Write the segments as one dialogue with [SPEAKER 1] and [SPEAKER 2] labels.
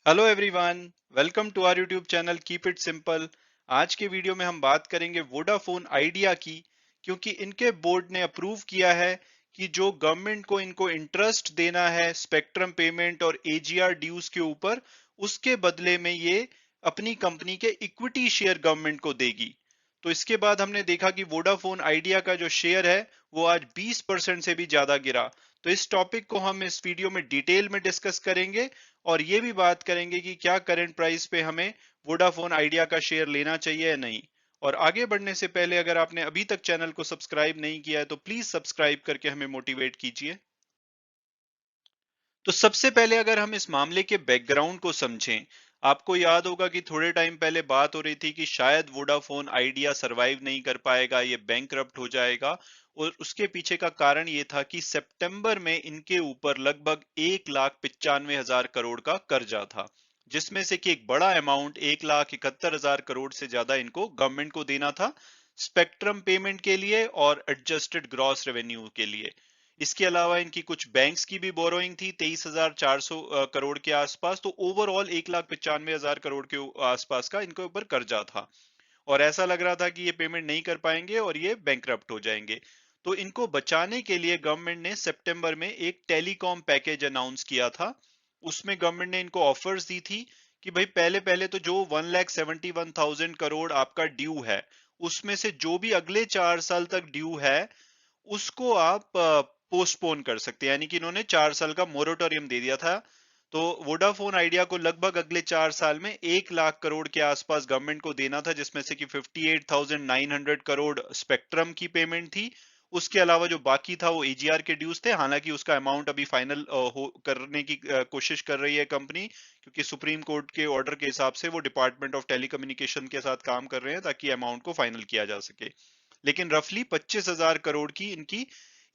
[SPEAKER 1] Hello everyone, welcome to our YouTube channel keep it simple. आज के video में हम बात करेंगे वोडाफोन आइडिया की, क्योंकि इनके बोर्ड ने अप्रूव किया है कि जो गवर्नमेंट को इनको इंटरेस्ट देना है स्पेक्ट्रम पेमेंट और एजीआर ड्यूज के ऊपर, उसके बदले में ये अपनी कंपनी के इक्विटी शेयर गवर्नमेंट को देगी। तो इसके बाद हमने देखा कि वोडाफोन आइडिया का जो शेयर है वो आज 20% से भी ज्यादा गिरा। तो इस टॉपिक को हम इस वीडियो में डिटेल में डिस्कस करेंगे और ये भी बात करेंगे कि क्या करंट प्राइस पे हमें वोडाफोन आइडिया का शेयर लेना चाहिए या नहीं। और आगे बढ़ने से पहले अगर आपने अभी तक चैनल को सब्सक्राइब नहीं किया है तो प्लीज सब्सक्राइब करके हमें मोटिवेट कीजिए। तो सबसे पहले अगर हम इस मामले के बैकग्राउंड को समझें, आपको याद होगा कि थोड़े टाइम पहले बात हो रही थी कि शायद वोडाफोन आइडिया सरवाइव नहीं कर पाएगा, ये बैंकरप्ट हो जाएगा। और उसके पीछे का कारण ये था कि सितंबर में इनके ऊपर लगभग 1,95,000 करोड़ का कर्जा था, जिसमें से कि एक बड़ा अमाउंट 1,71,000 करोड़ से ज्यादा इनको गवर्नमेंट को देना था स्पेक्ट्रम पेमेंट के लिए और एडजस्टेड ग्रॉस रेवेन्यू के लिए। इसके अलावा इनकी कुछ बैंक्स की भी बोरोइंग थी 23,400 करोड़ के आसपास। तो ओवरऑल 1,95,000 करोड़ के आसपास का इनके ऊपर कर्जा था और ऐसा लग रहा था कि ये पेमेंट नहीं कर पाएंगे और ये बैंकरप्ट हो जाएंगे। तो इनको बचाने के लिए गवर्नमेंट ने सितंबर में एक टेलीकॉम पैकेज अनाउंस किया था। उसमें गवर्नमेंट ने इनको ऑफर्स दी थी कि भाई पहले पहले तो जो 1,71,000 करोड़ आपका ड्यू है, उसमें से जो भी अगले 4 साल तक ड्यू है उसको आप पोस्टपोन कर सकते हैं। यानी कि इन्होंने 4 साल का मोरेटोरियम दे दिया था। तो वोडाफोन आइडिया को लगभग अगले 4 साल में 1 लाख करोड़ के आसपास गवर्नमेंट को देना था, जिसमें से कि 58,900 करोड़ स्पेक्ट्रम की पेमेंट थी। उसके अलावा जो बाकी था वो एजीआर के ड्यूज थे। हालांकि उसका अमाउंट अभी फाइनल हो करने की कोशिश कर रही है कंपनी, क्योंकि सुप्रीम कोर्ट के ऑर्डर के हिसाब से वो डिपार्टमेंट ऑफ टेलीकम्युनिकेशन के साथ काम कर रहे हैं ताकि अमाउंट को फाइनल किया जा सके। लेकिन रफली 25,000 करोड़ की इनकी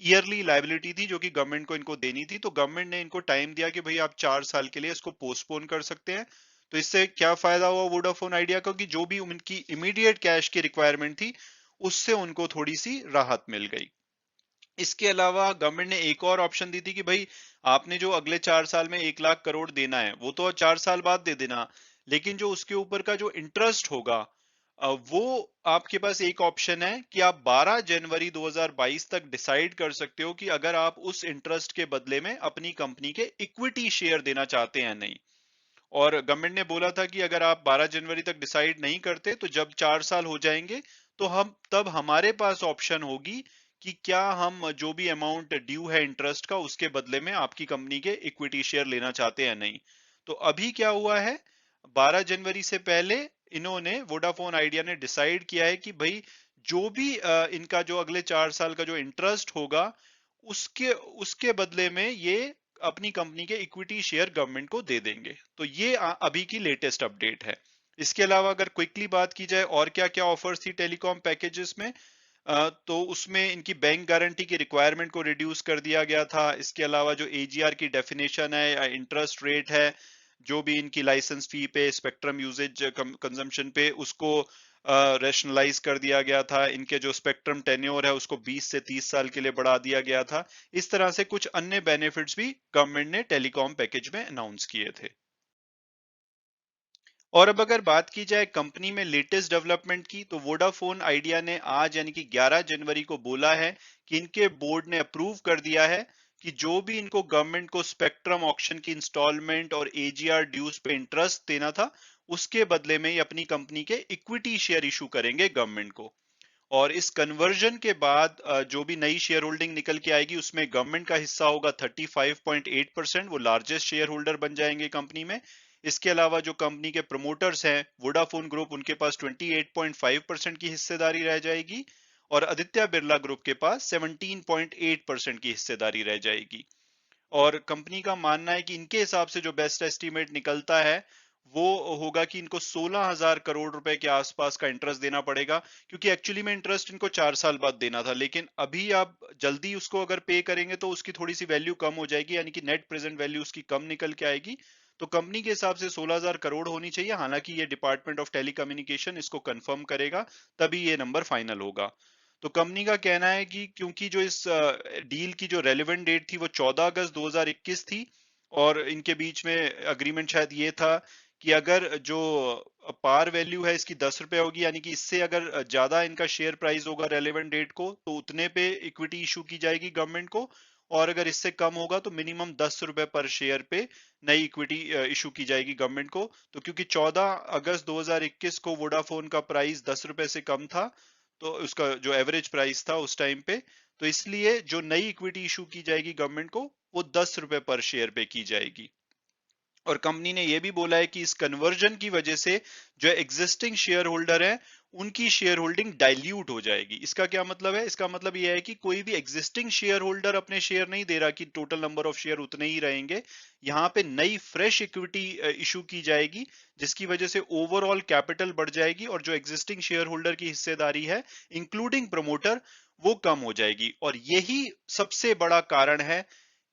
[SPEAKER 1] ईयरली लाइबिलिटी थी जो कि गवर्नमेंट को इनको देनी थी। तो गवर्नमेंट ने इनको टाइम दिया कि भाई आप 4 साल के लिए इसको पोस्टपोन कर सकते हैं। तो इससे क्या फायदा हुआ वोडाफोन आइडिया को कि जो भी उनकी इमीडिएट कैश की रिक्वायरमेंट थी उससे उनको थोड़ी सी राहत मिल गई। इसके अलावा गवर्नमेंट ने एक और ऑप्शन दी थी कि भाई आपने जो अगले 4 साल में 1 लाख करोड़ देना है वो तो 4 साल बाद दे देना, लेकिन जो उसके ऊपर का जो इंटरेस्ट होगा वो आपके पास एक ऑप्शन है कि आप 12 जनवरी 2022 तक डिसाइड कर सकते हो कि अगर आप उस इंटरेस्ट के बदले में अपनी कंपनी के इक्विटी शेयर देना चाहते हैं नहीं। और गवर्नमेंट ने बोला था कि अगर आप 12 जनवरी तक डिसाइड नहीं करते तो जब 4 साल हो जाएंगे तो हम तब हमारे पास ऑप्शन होगी कि क्या हम जो भी अमाउंट ड्यू है इंटरेस्ट का उसके बदले में आपकी कंपनी के इक्विटी शेयर लेना चाहते हैं नहीं। तो अभी क्या हुआ है, 12 जनवरी से पहले इन्होंने वोडाफोन आइडिया ने डिसाइड किया है कि भाई जो भी इनका जो अगले 4 साल का जो इंटरेस्ट होगा उसके उसके बदले में ये अपनी कंपनी के इक्विटी शेयर गवर्नमेंट को दे देंगे। तो ये अभी की लेटेस्ट अपडेट है। इसके अलावा अगर क्विकली बात की जाए और क्या क्या ऑफर्स थी टेलीकॉम पैकेजेस में, तो उसमें इनकी बैंक गारंटी की रिक्वायरमेंट को रिड्यूस कर दिया गया था। इसके अलावा जो एजीआर की डेफिनेशन है या इंटरेस्ट रेट है, जो भी इनकी लाइसेंस फी पे स्पेक्ट्रम यूजेज कंजम्पशन पे, उसको रैशनलाइज कर दिया गया था। इनके जो स्पेक्ट्रम टेन्योर है उसको 20 से 30 साल के लिए बढ़ा दिया गया था। इस तरह से कुछ अन्य बेनिफिट्स भी गवर्नमेंट ने टेलीकॉम पैकेज में अनाउंस किए थे। और अब अगर बात की जाए कंपनी में लेटेस्ट डेवलपमेंट की, तो वोडाफोन आइडिया ने आज यानी कि 11 जनवरी को बोला है कि इनके बोर्ड ने अप्रूव कर दिया है कि जो भी इनको गवर्नमेंट को स्पेक्ट्रम ऑक्शन की इंस्टॉलमेंट और एजीआर ड्यूज पे इंटरेस्ट देना था, उसके बदले में ये अपनी कंपनी के इक्विटी शेयर इशू करेंगे गवर्नमेंट को। और इस कन्वर्जन के बाद जो भी नई शेयर होल्डिंग निकल के आएगी उसमें गवर्नमेंट का हिस्सा होगा 35.8%। वो लार्जेस्ट शेयर होल्डर बन जाएंगे कंपनी में। इसके अलावा जो कंपनी के प्रमोटर्स हैं वोडाफोन ग्रुप, उनके पास 28.5% की हिस्सेदारी रह जाएगी और आदित्य बिरला ग्रुप के पास 17.8% की हिस्सेदारी रह जाएगी। और कंपनी का मानना है कि इनके हिसाब से जो बेस्ट एस्टीमेट निकलता है वो होगा कि इनको 16,000 करोड़ रुपए के आसपास का इंटरेस्ट देना पड़ेगा, क्योंकि एक्चुअली में इंटरेस्ट इनको 4 साल बाद देना था, लेकिन अभी आप जल्दी उसको अगर पे करेंगे तो उसकी थोड़ी सी वैल्यू कम हो जाएगी, यानी कि नेट प्रेजेंट वैल्यू उसकी कम निकल के आएगी। तो कंपनी के हिसाब से 16,000 करोड़ होनी चाहिए। हालांकि ये डिपार्टमेंट ऑफ टेलीकम्युनिकेशन इसको कंफर्म करेगा, तभी ये नंबर फाइनल होगा। तो कंपनी का कहना है कि क्योंकि जो इस डील की जो रेलेवेंट डेट थी वो 14 अगस्त 2021 थी, और इनके बीच में अग्रीमेंट शायद ये था कि अगर जो पार वैल्यू है इसकी 10 रुपए होगी, यानी कि इससे अगर ज्यादा इनका शेयर प्राइस होगा रेलेवेंट डेट को, तो उतने पे इक्विटी इशू की जाएगी गवर्नमेंट को, और अगर इससे कम होगा तो मिनिमम 10 रुपए पर शेयर पे नई इक्विटी इशू की जाएगी गवर्नमेंट को। तो क्योंकि 14 अगस्त 2021 को वोडाफोन का प्राइस 10 रुपए से कम था, तो उसका जो एवरेज प्राइस था उस टाइम पे, तो इसलिए जो नई इक्विटी इशू की जाएगी गवर्नमेंट को वो 10 रुपए पर शेयर पे की जाएगी। और कंपनी ने यह भी बोला है कि इस कन्वर्जन की वजह से जो एग्जिस्टिंग शेयर होल्डर है उनकी शेयर होल्डिंग डाइल्यूट हो जाएगी। इसका क्या मतलब है? इसका मतलब यह है कि कोई भी एग्जिस्टिंग शेयर होल्डर अपने शेयर नहीं दे रहा कि टोटल नंबर ऑफ शेयर उतने ही रहेंगे। यहाँ पे नई फ्रेश इक्विटी इशू की जाएगी, जिसकी वजह से ओवरऑल कैपिटल बढ़ जाएगी और जो एग्जिस्टिंग शेयर होल्डर की हिस्सेदारी है इंक्लूडिंग प्रमोटर वो कम हो जाएगी। और यही सबसे बड़ा कारण है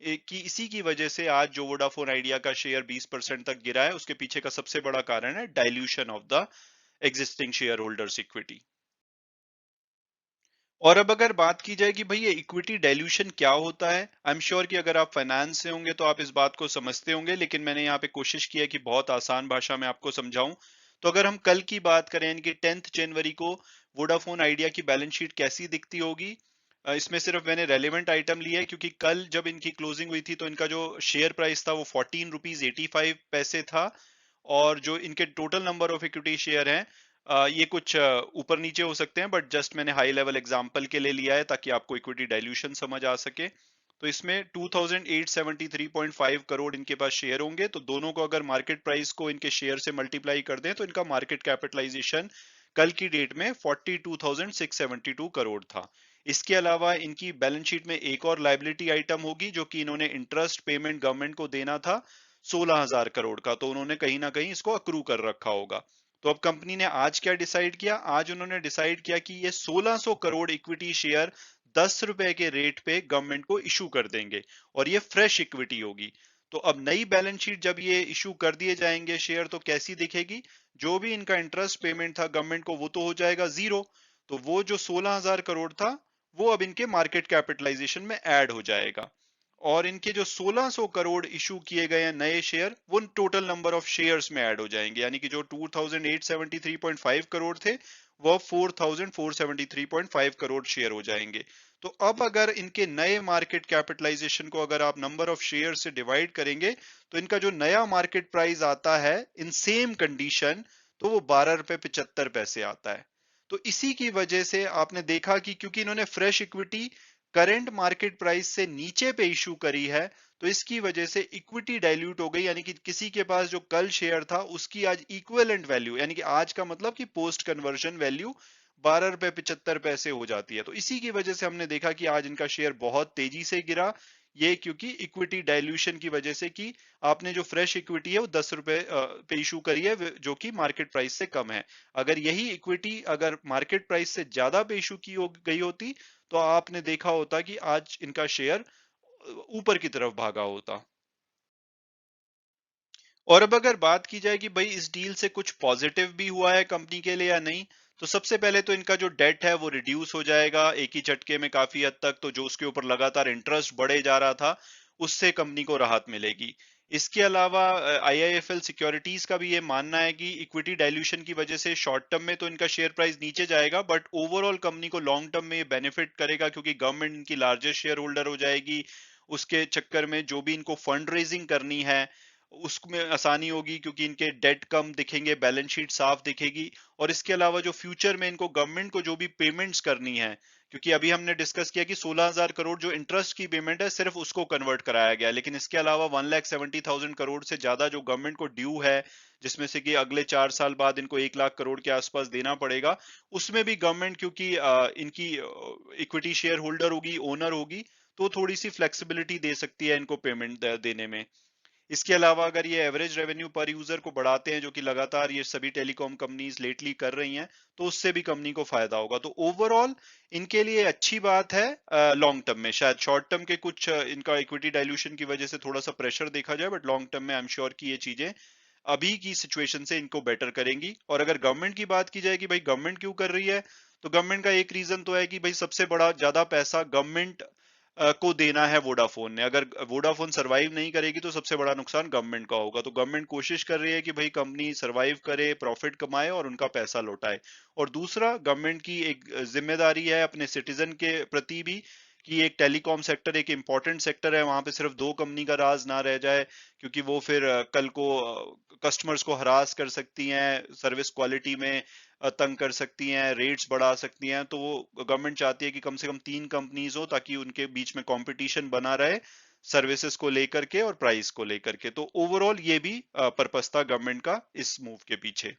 [SPEAKER 1] कि इसी की वजह से आज जो वोडाफोन आइडिया का शेयर 20% तक गिरा है, उसके पीछे का सबसे बड़ा कारण है dilution of the existing share holders equity. और अब अगर बात की जाए कि भाई ये इक्विटी डाइल्यूशन क्या होता है, आई एम श्योर कि अगर आप फाइनेंस से होंगे तो आप इस बात को समझते होंगे, लेकिन मैंने यहाँ पे कोशिश की है कि बहुत आसान भाषा में आपको समझाऊं। तो अगर हम कल की बात करें, यानी कि 10 जनवरी को वोडाफोन आइडिया की बैलेंस शीट कैसी दिखती होगी, इसमें सिर्फ मैंने रेलेवेंट आइटम लिया है क्योंकि कल जब इनकी क्लोजिंग हुई थी तो इनका जो शेयर प्राइस था वो 14 रुपीज 85 पैसे था। और जो इनके total number of equity share हैं, ये कुछ ऊपर नीचे हो सकते हैं, बट जस्ट मैंने हाई लेवल एग्जांपल के लिए लिया है ताकि आपको इक्विटी डाइल्यूशन समझ आ सके। तो इसमें 2873.5 करोड़ इनके पास शेयर होंगे, तो दोनों को अगर मार्केट प्राइस को इनके शेयर से मल्टीप्लाई कर दें तो इनका मार्केट कैपिटलाइजेशन कल की डेट में 42,672 करोड़ था। इसके अलावा इनकी बैलेंस शीट में एक और लाइबिलिटी आइटम होगी जो कि इन्होंने इंटरेस्ट पेमेंट गवर्नमेंट को देना था 16,000 करोड़ का, तो उन्होंने कहीं ना कहीं इसको अक्रू कर रखा होगा। तो अब कंपनी ने आज क्या डिसाइड किया? आज उन्होंने डिसाइड किया कि ये 1600 करोड़ इक्विटी शेयर 10 रुपए के रेट पे गवर्नमेंट को इशू कर देंगे, और ये फ्रेश इक्विटी होगी। तो अब नई बैलेंस शीट जब ये इशू कर दिए जाएंगे शेयर, तो कैसी दिखेगी? जो भी इनका इंटरेस्ट पेमेंट था गवर्नमेंट को वो तो हो जाएगा जीरो, तो वो जो 16,000 करोड़ था वो अब इनके मार्केट कैपिटलाइजेशन में ऐड हो जाएगा। और इनके जो 1600 करोड़ इशू किए गए हैं नए शेयर, वो टोटल नंबर ऑफ शेयर्स में ऐड हो जाएंगे, यानी कि जो 2873.5 करोड़ थे वो 4473.5 करोड़ शेयर हो जाएंगे। तो अब अगर इनके नए मार्केट कैपिटलाइजेशन को अगर आप नंबर ऑफ शेयर से डिवाइड करेंगे, तो इनका जो नया मार्केट प्राइस आता है इन सेम कंडीशन, तो वो 12 रुपए 75 पैसे आता है। तो इसी की वजह से आपने देखा कि क्योंकि इन्होंने fresh equity current market price से नीचे पे इशू करी है, तो इसकी वजह से इक्विटी डाइल्यूट हो गई, यानी कि किसी के पास जो कल शेयर था उसकी आज इक्विवेलेंट वैल्यू, यानी कि आज का मतलब कि पोस्ट कन्वर्जन वैल्यू 12 रुपए 75 पैसे हो जाती है। तो इसी की वजह से हमने देखा कि आज इनका शेयर बहुत तेजी से गिरा, ये क्योंकि इक्विटी डाइल्यूशन की वजह से कि आपने जो फ्रेश इक्विटी है वो 10 रुपए पे इशू करी है, जो कि मार्केट प्राइस से कम है। अगर यही इक्विटी अगर मार्केट प्राइस से ज्यादा पे इशू की हो गई होती, तो आपने देखा होता कि आज इनका शेयर ऊपर की तरफ भागा होता। और अब अगर बात की जाए कि भाई इस डील से कुछ पॉजिटिव भी हुआ है कंपनी के लिए या नहीं, तो सबसे पहले तो इनका जो डेट है वो रिड्यूस हो जाएगा एक ही झटके में काफी हद तक। तो जो उसके ऊपर लगातार इंटरेस्ट बढ़े जा रहा था उससे कंपनी को राहत मिलेगी। इसके अलावा आईआईएफएल सिक्योरिटीज का भी ये मानना है कि इक्विटी डाइल्यूशन की वजह से शॉर्ट टर्म में तो इनका शेयर प्राइस नीचे जाएगा, बट ओवरऑल कंपनी को लॉन्ग टर्म में ये बेनिफिट करेगा क्योंकि गवर्नमेंट इनकी लार्जेस्ट शेयर होल्डर हो जाएगी। उसके चक्कर में जो भी इनको फंड रेजिंग करनी है उसमें आसानी होगी क्योंकि इनके डेट कम दिखेंगे, बैलेंस शीट साफ दिखेगी। और इसके अलावा जो फ्यूचर में इनको गवर्नमेंट को जो भी पेमेंट्स करनी है, क्योंकि अभी हमने डिस्कस किया कि 16,000 करोड़ जो इंटरेस्ट की पेमेंट है सिर्फ उसको कन्वर्ट कराया गया, लेकिन इसके अलावा 1,70,000 करोड़ से ज्यादा जो गवर्नमेंट को ड्यू है, जिसमें से कि अगले 4 साल बाद इनको 1 लाख करोड़ के आसपास देना पड़ेगा, उसमें भी गवर्नमेंट क्योंकि इनकी इक्विटी शेयर होल्डर होगी, ओनर होगी, तो थोड़ी सी फ्लेक्सिबिलिटी दे सकती है इनको पेमेंट देने में। इसके अलावा अगर ये एवरेज रेवेन्यू पर यूजर को बढ़ाते हैं, जो कि लगातार ये सभी टेलीकॉम कंपनीज लेटली कर रही हैं, तो उससे भी कंपनी को फायदा होगा। तो ओवरऑल इनके लिए अच्छी बात है। लॉन्ग टर्म में शायद शॉर्ट टर्म के कुछ इनका इक्विटी डाइल्यूशन की वजह से थोड़ा सा प्रेशर देखा जाए, बट लॉन्ग टर्म में आई एम श्योर कि ये चीजें अभी की सिचुएशन से इनको बेटर करेंगी। और अगर गवर्नमेंट की बात की जाए कि भाई गवर्नमेंट क्यों कर रही है, तो गवर्नमेंट का एक रीजन तो है कि भाई सबसे बड़ा ज्यादा पैसा गवर्नमेंट को देना है वोडाफोन ने। अगर वोडाफोन सरवाइव नहीं करेगी तो सबसे बड़ा नुकसान गवर्नमेंट का होगा। तो गवर्नमेंट कोशिश कर रही है कि भाई कंपनी सरवाइव करे, प्रॉफिट कमाए और उनका पैसा लौटाए। और दूसरा, गवर्नमेंट की एक जिम्मेदारी है अपने सिटीजन के प्रति भी कि एक टेलीकॉम सेक्टर एक इंपॉर्टेंट सेक्टर है, वहां पे सिर्फ दो कंपनी का राज ना रह जाए, क्योंकि वो फिर कल को कस्टमर्स को हरास कर सकती हैं, सर्विस क्वालिटी में तंग कर सकती हैं, रेट्स बढ़ा सकती हैं। तो वो गवर्नमेंट चाहती है कि कम से कम तीन कंपनीज हो ताकि उनके बीच में कंपटीशन बना रहे, सर्विसेज को लेकर के और प्राइस को लेकर के। तो ओवरऑल ये भी पर्पस था गवर्नमेंट का इस मूव के पीछे।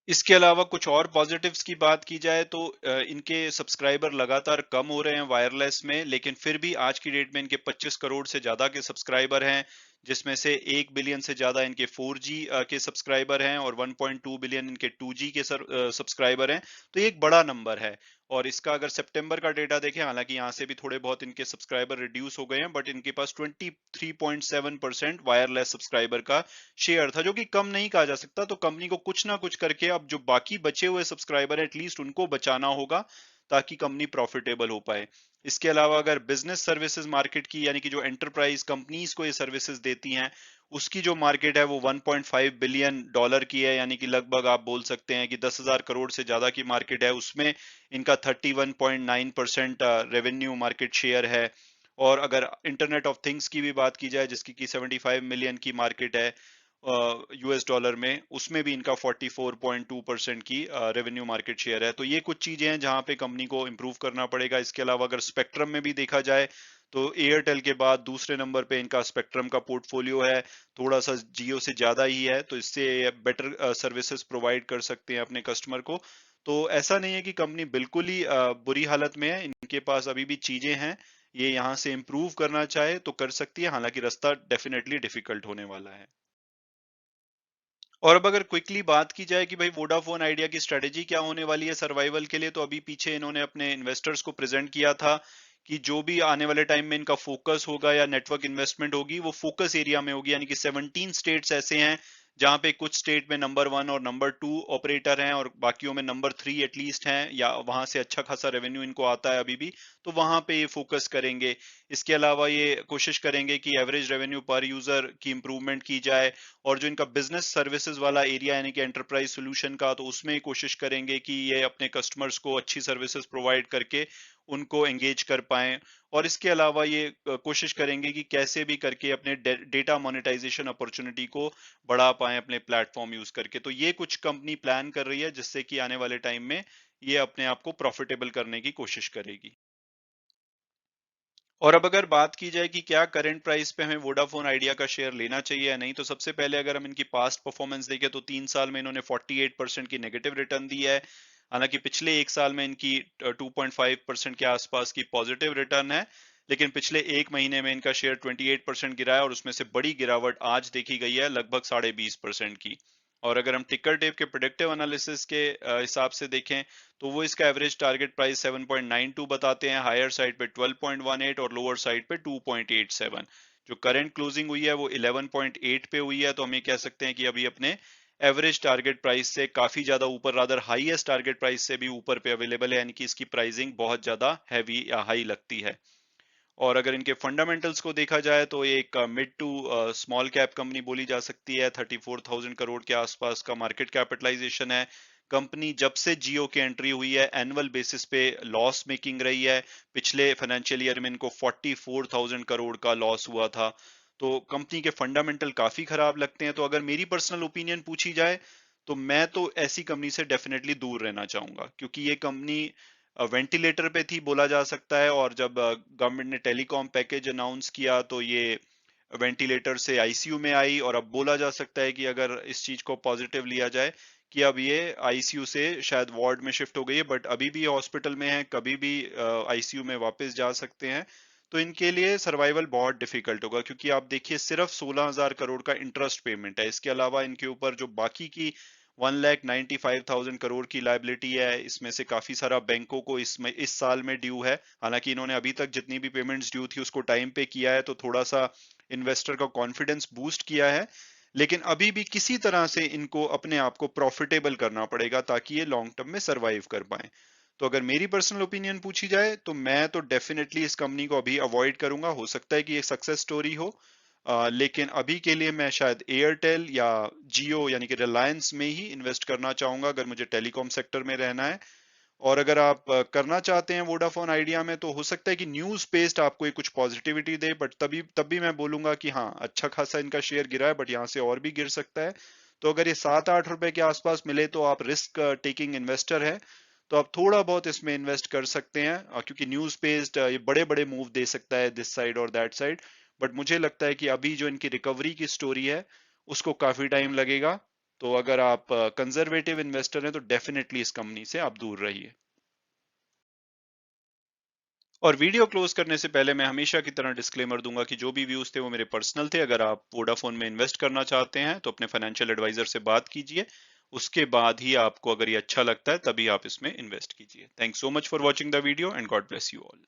[SPEAKER 1] इसके अलावा कुछ और पॉजिटिव्स की बात की जाए तो इनके सब्सक्राइबर लगातार कम हो रहे हैं वायरलेस में, लेकिन फिर भी आज की डेट में इनके 25 करोड़ से ज्यादा के सब्सक्राइबर हैं, जिसमें से 1 बिलियन से ज्यादा इनके 4G के सब्सक्राइबर हैं और 1.2 बिलियन इनके 2G के सब्सक्राइबर हैं। तो ये एक बड़ा नंबर है। और इसका अगर सितंबर का डेटा देखें, हालांकि यहाँ से भी थोड़े बहुत इनके सब्सक्राइबर रिड्यूस हो गए हैं, बट इनके पास 23.7% वायरलेस सब्सक्राइबर का शेयर था, जो कि कम नहीं कहा जा सकता। तो कंपनी को कुछ ना कुछ करके अब जो बाकी बचे हुए सब्सक्राइबर है एटलीस्ट उनको बचाना होगा ताकि कंपनी प्रॉफिटेबल हो पाए। इसके अलावा अगर बिजनेस सर्विसेज मार्केट की, यानी कि जो एंटरप्राइज कंपनीज को ये सर्विसेज देती हैं, उसकी जो मार्केट है वो 1.5 बिलियन डॉलर की है, यानी कि लगभग आप बोल सकते हैं कि 10,000 करोड़ से ज्यादा की मार्केट है। उसमें इनका 31.9% रेवेन्यू मार्केट शेयर है। और अगर इंटरनेट ऑफ थिंग्स की भी बात की जाए, जिसकी की 75 मिलियन की मार्केट है यूएस डॉलर में, उसमें भी इनका 44.2% की रेवेन्यू मार्केट शेयर है। तो ये कुछ चीजें हैं जहां पे कंपनी को इंप्रूव करना पड़ेगा। इसके अलावा अगर स्पेक्ट्रम में भी देखा जाए तो एयरटेल के बाद दूसरे नंबर पे इनका स्पेक्ट्रम का पोर्टफोलियो है, थोड़ा सा जियो से ज्यादा ही है। तो इससे बेटर सर्विसेज प्रोवाइड कर सकते हैं अपने कस्टमर को। तो ऐसा नहीं है कि कंपनी बिल्कुल ही बुरी हालत में है, इनके पास अभी भी चीजें हैं, ये यहाँ से इम्प्रूव करना चाहे तो कर सकती है, हालांकि रास्ता डेफिनेटली डिफिकल्ट होने वाला है। और अब अगर क्विकली बात की जाए कि भाई वोडाफोन आइडिया की स्ट्रेटेजी क्या होने वाली है सर्वाइवल के लिए, तो अभी पीछे इन्होंने अपने इन्वेस्टर्स को प्रेजेंट किया था कि जो भी आने वाले टाइम में इनका फोकस होगा या नेटवर्क इन्वेस्टमेंट होगी वो फोकस एरिया में होगी, यानी कि 17 स्टेट्स ऐसे हैं जहां पे कुछ स्टेट में नंबर 1 और नंबर 2 ऑपरेटर हैं और बाकियों में नंबर 3 एटलीस्ट हैं, या वहां से अच्छा खासा रेवेन्यू इनको आता है अभी भी। तो वहां पे ये फोकस करेंगे। इसके अलावा ये कोशिश करेंगे कि एवरेज रेवेन्यू पर यूजर की इंप्रूवमेंट की जाए। और जो इनका बिजनेस सर्विसेज वाला एरिया यानी कि एंटरप्राइज सोल्यूशन का, तो उसमें कोशिश करेंगे कि ये अपने कस्टमर्स को अच्छी सर्विसेज प्रोवाइड करके उनको एंगेज कर पाएं। और इसके अलावा ये कोशिश करेंगे कि कैसे भी करके अपने डेटा मोनेटाइजेशन अपॉर्चुनिटी को बढ़ा पाएं अपने प्लेटफॉर्म यूज करके। तो ये कुछ कंपनी प्लान कर रही है जिससे कि आने वाले टाइम में ये अपने आप को प्रॉफिटेबल करने की कोशिश करेगी। और अब अगर बात की जाए कि क्या करंट प्राइस पे हमें वोडाफोन आइडिया का शेयर लेना चाहिए या नहीं, तो सबसे पहले अगर हम इनकी पास्ट परफॉर्मेंस देखें तो 3 साल में इन्होंने 48% की नेगेटिव रिटर्न दी है। हालांकि पिछले एक साल में इनकी 2.5% के आसपास की पॉजिटिव रिटर्न है, लेकिन पिछले एक महीने में इनका शेयर 28% गिरा है और उसमें से बड़ी गिरावट आज देखी गई है लगभग 20.5% की। और अगर हम टिकर टेप के प्रेडिक्टिव एनालिसिस के हिसाब से देखें तो वो इसका एवरेज टारगेट प्राइस 7.92 बताते हैं, हायर साइड पे 12.18 और लोअर साइड पे 2.87। जो करंट क्लोजिंग हुई है वो 11.8 पे हुई है, तो हम ये कह सकते हैं कि अभी अपने एवरेज टारगेट प्राइस से काफी ज्यादा ऊपर, रादर हाईएस्ट टारगेट प्राइस से भी ऊपर पे अवेलेबल है, यानी कि इसकी प्राइसिंग बहुत ज्यादा हैवी या हाई लगती है। और अगर इनके फंडामेंटल्स को देखा जाए तो ये एक mid to small cap company बोली जा सकती है। 34,000 करोड़ के आसपास का मार्केट कैपिटलाइजेशन है। कंपनी जब से जियो की एंट्री हुई है एनुअल बेसिस पे लॉस मेकिंग रही है। पिछले फाइनेंशियल ईयर में इनको 44,000 करोड़ का लॉस हुआ था। तो कंपनी के फंडामेंटल काफी खराब लगते हैं। तो अगर मेरी पर्सनल ओपिनियन पूछी जाए तो मैं तो ऐसी कंपनी से डेफिनेटली दूर रहना चाहूंगा, क्योंकि ये कंपनी वेंटिलेटर पे थी बोला जा सकता है, और जब गवर्नमेंट ने टेलीकॉम पैकेज अनाउंस किया तो ये वेंटिलेटर से आईसीयू में आई। और अब बोला जा सकता है कि अगर इस चीज को पॉजिटिव लिया जाए कि अब ये आईसीयू से शायद वार्ड में शिफ्ट हो गई है, बट अभी भी हॉस्पिटल में है, कभी भी आईसीयू में वापस जा सकते हैं। तो इनके लिए सर्वाइवल बहुत डिफिकल्ट होगा, क्योंकि आप देखिए सिर्फ 16,000 करोड़ का इंटरेस्ट पेमेंट है। इसके अलावा इनके ऊपर जो बाकी की 1,95,000 करोड़ की लाइबिलिटी है, इसमें से काफी सारा बैंकों को इसमें इस साल में ड्यू है। हालांकि इन्होंने अभी तक जितनी भी पेमेंट्स ड्यू थी उसको टाइम पे किया है, तो थोड़ा सा इन्वेस्टर का कॉन्फिडेंस बूस्ट किया है। लेकिन अभी भी किसी तरह से इनको अपने आप को प्रॉफिटेबल करना पड़ेगा ताकि ये लॉन्ग टर्म में सरवाइव कर पाए। तो अगर मेरी पर्सनल ओपिनियन पूछी जाए तो मैं तो डेफिनेटली इस कंपनी को अभी अवॉइड करूंगा। हो सकता है कि ये सक्सेस स्टोरी हो, लेकिन अभी के लिए मैं शायद एयरटेल या जियो यानी कि रिलायंस में ही इन्वेस्ट करना चाहूंगा अगर मुझे टेलीकॉम सेक्टर में रहना है। और अगर आप करना चाहते हैं वोडाफोन आइडिया में, तो हो सकता है कि न्यूज बेस्ड आपको ये कुछ पॉजिटिविटी दे, बट तभी तब भी मैं बोलूंगा कि हाँ, अच्छा खासा इनका शेयर गिरा है, बट यहाँ से और भी गिर सकता है। तो अगर ये 7-8 रुपए के आसपास मिले तो आप रिस्क टेकिंग इन्वेस्टर है, तो आप थोड़ा बहुत इसमें इन्वेस्ट कर सकते हैं, क्योंकि न्यूज बेस्ड ये बड़े बड़े मूव दे सकता है दिस साइड और दैट साइड। बट मुझे लगता है कि अभी जो इनकी रिकवरी की स्टोरी है उसको काफी टाइम लगेगा। तो अगर आप कंजर्वेटिव इन्वेस्टर हैं तो डेफिनेटली इस कंपनी से आप दूर रहिए। और वीडियो क्लोज करने से पहले मैं हमेशा की तरह डिस्क्लेमर दूंगा कि जो भी व्यूज थे वो मेरे पर्सनल थे। अगर आप वोडाफोन में इन्वेस्ट करना चाहते हैं तो अपने फाइनेंशियल एडवाइजर से बात कीजिए, उसके बाद ही आपको अगर ये अच्छा लगता है तभी आप इसमें इन्वेस्ट कीजिए। Thanks so much for watching the video and God bless you all.